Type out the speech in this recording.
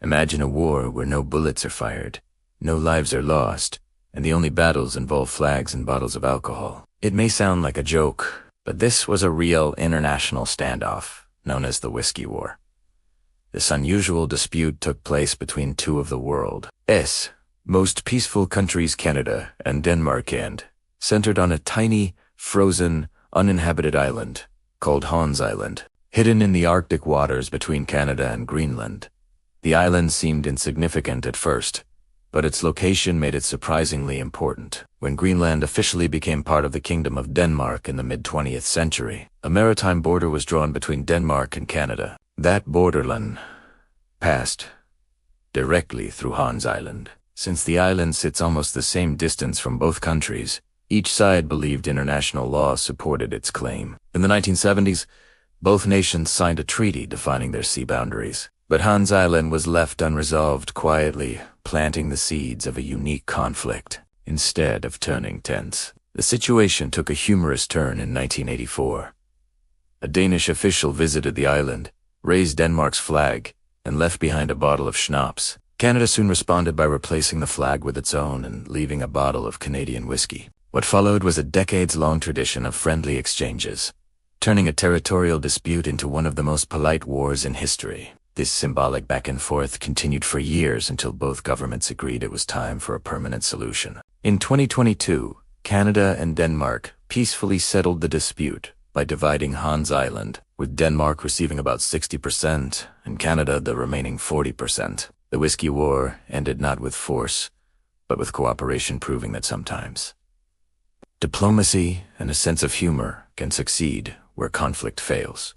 Imagine a war where no bullets are fired, no lives are lost, and the only battles involve flags and bottles of alcohol. It may sound like a joke, but this was a real international standoff, known as the Whiskey War. This unusual dispute took place between two of the world's most peaceful countries, Canada and Denmark, and centered on a tiny, frozen, uninhabited island called Hans Island, hidden in the Arctic waters between Canada and Greenland. The island seemed insignificant at first, but its location made it surprisingly important. When Greenland officially became part of the Kingdom of Denmark in the mid-20th century, a maritime border was drawn between Denmark and Canada. That borderline passed directly through Hans Island. Since the island sits almost the same distance from both countries, each side believed international law supported its claim. In the 1970s, both nations signed a treaty defining their sea boundaries. But Hans Island was left unresolved, quietly planting the seeds of a unique conflict. Instead of turning tense, the situation took a humorous turn in 1984. A Danish official visited the island, raised Denmark's flag, and left behind a bottle of schnapps. Canada soon responded by replacing the flag with its own and leaving a bottle of Canadian whiskey. What followed was a decades-long tradition of friendly exchanges, turning a territorial dispute into one of the most polite wars in history. This symbolic back and forth continued for years until both governments agreed it was time for a permanent solution. In 2022, Canada and Denmark peacefully settled the dispute by dividing Hans Island, with Denmark receiving about 60% and Canada the remaining 40%. The Whiskey War ended not with force, but with cooperation, proving that sometimes diplomacy and a sense of humor can succeed where conflict fails.